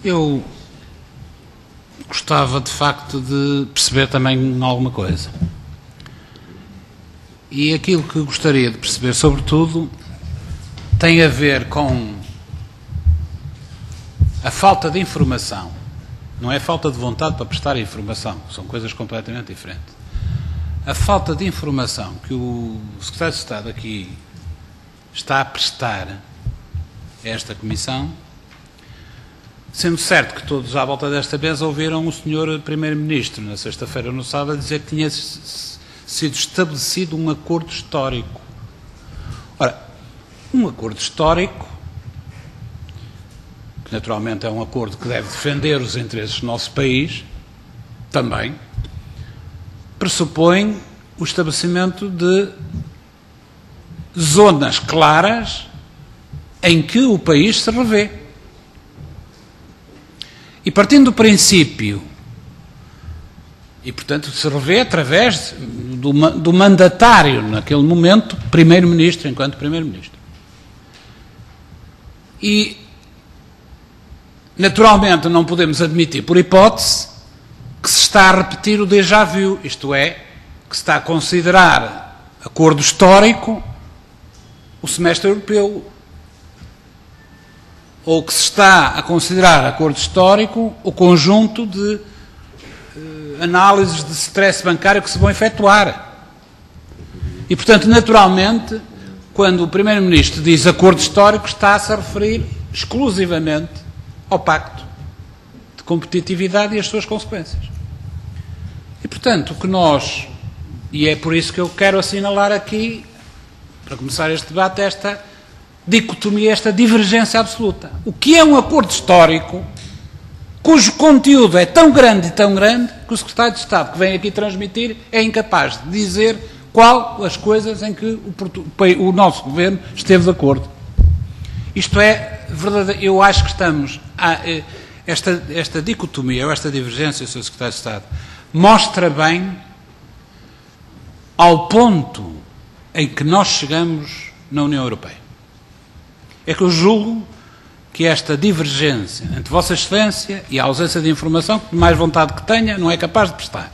Eu gostava, de facto, de perceber também alguma coisa. E aquilo que gostaria de perceber, sobretudo, tem a ver com a falta de informação. Não é falta de vontade para prestar informação, são coisas completamente diferentes. A falta de informação que o Secretário de Estado aqui está a prestar a esta Comissão, sendo certo que todos à volta desta mesa ouviram o Sr. Primeiro-Ministro, na sexta-feira no sábado, dizer que tinha sido estabelecido um acordo histórico. Ora, um acordo histórico, que naturalmente é um acordo que deve defender os interesses do nosso país, também, pressupõe o estabelecimento de zonas claras em que o país se revê. E partindo do princípio, e portanto se revê através do mandatário, naquele momento, Primeiro-Ministro, enquanto Primeiro-Ministro. E, naturalmente, não podemos admitir, por hipótese, que se está a repetir o déjà vu, isto é, que se está a considerar acordo histórico o semestre europeu, ou que se está a considerar acordo histórico o conjunto de análises de stress bancário que se vão efetuar. E, portanto, naturalmente, quando o Primeiro-Ministro diz acordo histórico, está-se a referir exclusivamente ao Pacto de Competitividade e as suas consequências. E, portanto, o que nós, e é por isso que eu quero assinalar aqui, para começar este debate, esta dicotomia, esta divergência absoluta. O que é um acordo histórico cujo conteúdo é tão grande que o Secretário de Estado que vem aqui transmitir é incapaz de dizer qual as coisas em que o nosso Governo esteve de acordo. Isto é verdadeiro. Eu acho que estamos esta dicotomia ou esta divergência, Sr. Secretário de Estado, mostra bem ao ponto em que nós chegamos na União Europeia. É que eu julgo que esta divergência entre Vossa Excelência e a ausência de informação, que mais vontade que tenha, não é capaz de prestar.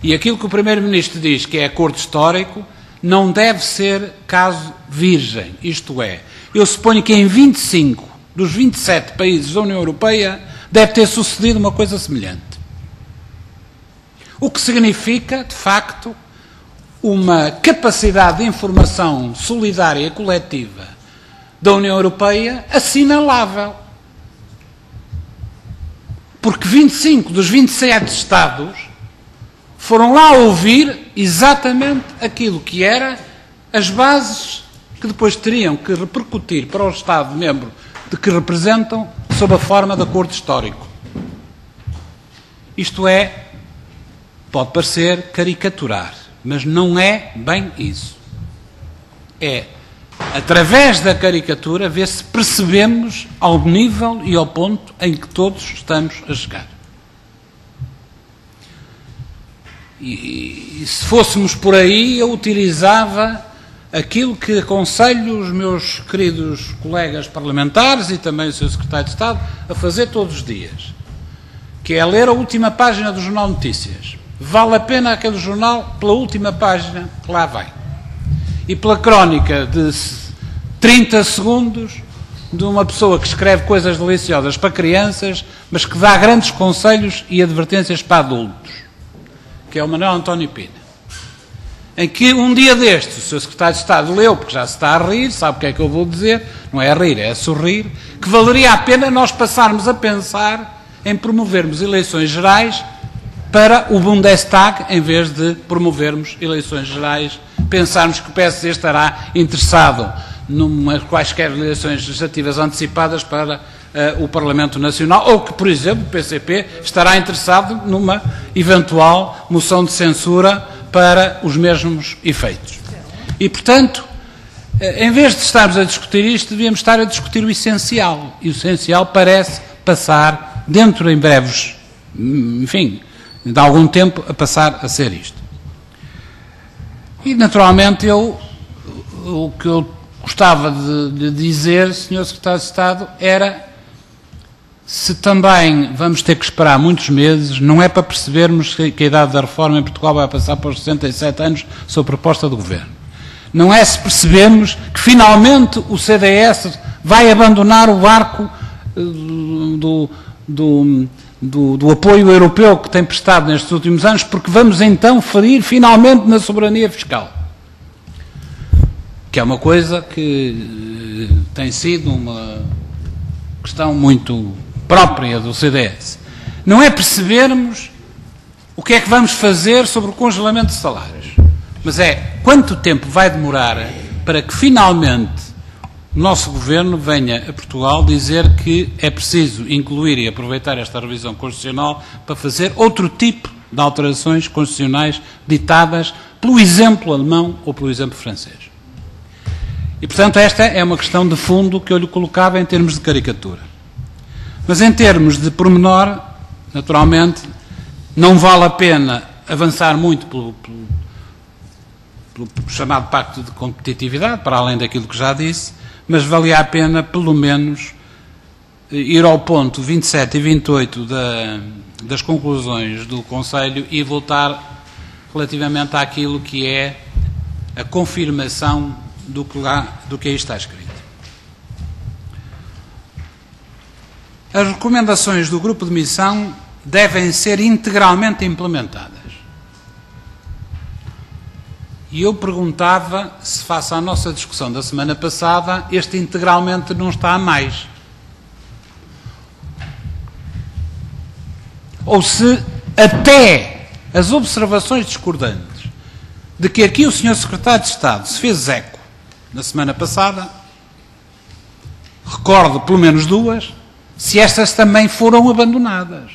E aquilo que o Primeiro-Ministro diz que é acordo histórico, não deve ser caso virgem. Isto é, eu suponho que em 25 dos 27 países da União Europeia deve ter sucedido uma coisa semelhante. O que significa, de facto, uma capacidade de informação solidária e coletiva da União Europeia assinalável. Porque 25 dos 27 Estados foram lá ouvir exatamente aquilo que era as bases que depois teriam que repercutir para o Estado-membro de que representam sob a forma de acordo histórico. Isto é, pode parecer caricaturar, mas não é bem isso. É, através da caricatura, ver se percebemos ao nível e ao ponto em que todos estamos a chegar. E se fôssemos por aí, eu utilizava aquilo que aconselho os meus queridos colegas parlamentares e também o Sr. Secretário de Estado a fazer todos os dias, que é ler a última página do Jornal Notícias. Vale a pena aquele jornal pela última página que lá vai. E pela crónica de 30 segundos de uma pessoa que escreve coisas deliciosas para crianças, mas que dá grandes conselhos e advertências para adultos, que é o Manuel António Pina, em que um dia destes o Sr. Secretário de Estado leu, porque já se está a rir, sabe o que é que eu vou dizer, não é a rir, é a sorrir, que valeria a pena nós passarmos a pensar em promovermos eleições gerais para o Bundestag, em vez de promovermos eleições gerais, pensarmos que o PSD estará interessado numa quaisquer eleições legislativas antecipadas para o Parlamento Nacional, ou que, por exemplo, o PCP estará interessado numa eventual moção de censura para os mesmos efeitos. E, portanto, em vez de estarmos a discutir isto, devíamos estar a discutir o essencial. E o essencial parece passar, dentro em breves, enfim, de algum tempo, a passar a ser isto. E, naturalmente, o que eu gostava de dizer, Sr. Secretário de Estado, era Se também vamos ter que esperar muitos meses, não é para percebermos que a idade da reforma em Portugal vai passar para os 67 anos sob proposta do Governo. Não é se percebermos que finalmente o CDS vai abandonar o barco do apoio europeu que tem prestado nestes últimos anos, porque vamos então ferir finalmente na soberania fiscal. Que é uma coisa que tem sido uma questão muito própria do CDS. Não é percebermos o que é que vamos fazer sobre o congelamento de salários, mas é quanto tempo vai demorar para que finalmente o nosso Governo venha a Portugal dizer que é preciso incluir e aproveitar esta revisão constitucional para fazer outro tipo de alterações constitucionais ditadas pelo exemplo alemão ou pelo exemplo francês. E, portanto, esta é uma questão de fundo que eu lhe colocava em termos de caricatura. Mas em termos de pormenor, naturalmente, não vale a pena avançar muito pelo chamado Pacto de Competitividade, para além daquilo que já disse, mas valia a pena, pelo menos, ir ao ponto 27 e 28 das conclusões do Conselho e voltar relativamente àquilo que é a confirmação do que aí está escrito. As recomendações do grupo de missão devem ser integralmente implementadas. E eu perguntava se, face à nossa discussão da semana passada, este integralmente não está a mais. Ou se até as observações discordantes de que aqui o Sr. Secretário de Estado se fez eco na semana passada, recordo pelo menos duas, se estas também foram abandonadas.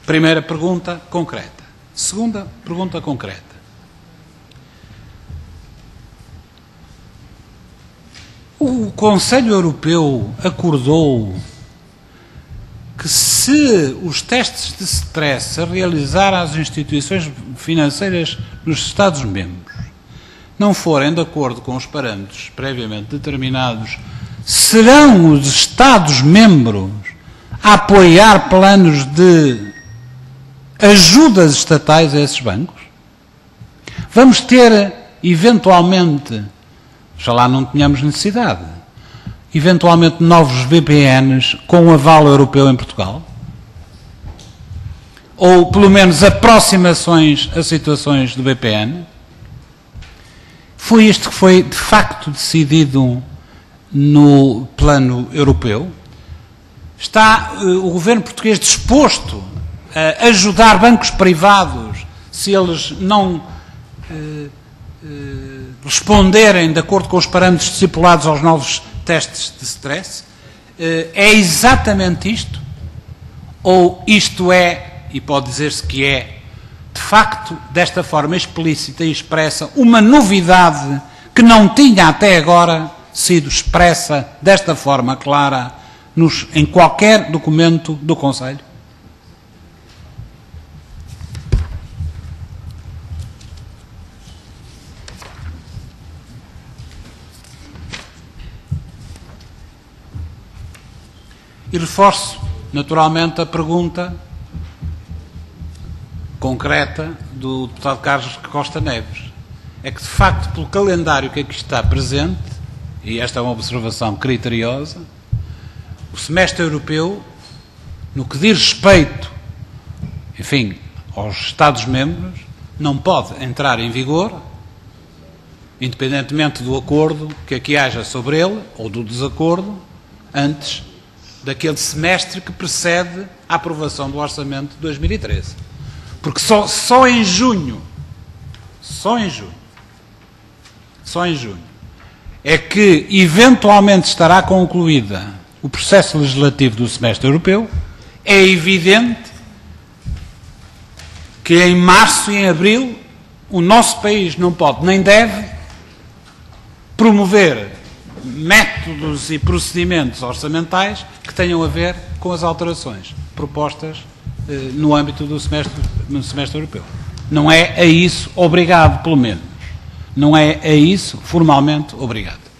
Primeira pergunta concreta. Segunda pergunta concreta. O Conselho Europeu acordou que se os testes de stress a realizar às instituições financeiras nos Estados-membros não forem de acordo com os parâmetros previamente determinados, serão os Estados-membros a apoiar planos de ajudas estatais a esses bancos? Vamos ter, eventualmente, já lá não tenhamos necessidade, eventualmente novos VPNs com o aval europeu em Portugal? Ou, pelo menos, aproximações a situações do VPN? Foi isto que foi, de facto, decidido no plano europeu? Está o governo português disposto a ajudar bancos privados se eles não responderem de acordo com os parâmetros estipulados aos novos testes de stress? É exatamente isto? Ou isto é, e pode dizer-se que é, de facto, desta forma explícita e expressa, uma novidade que não tinha até agora sido expressa desta forma clara em qualquer documento do Conselho? E reforço, naturalmente, a pergunta concreta do deputado Carlos Costa Neves. É que, de facto, pelo calendário que aqui está presente, e esta é uma observação criteriosa, o semestre europeu, no que diz respeito, enfim, aos Estados-membros, não pode entrar em vigor, independentemente do acordo que aqui haja sobre ele, ou do desacordo, antes daquele semestre que precede a aprovação do Orçamento de 2013. Porque só em junho, é que eventualmente estará concluída o processo legislativo do semestre europeu. É evidente que em março e em abril o nosso país não pode nem deve promover métodos e procedimentos orçamentais que tenham a ver com as alterações propostas no âmbito do semestre europeu. Não é a isso obrigado, pelo menos. Não é a isso formalmente obrigado.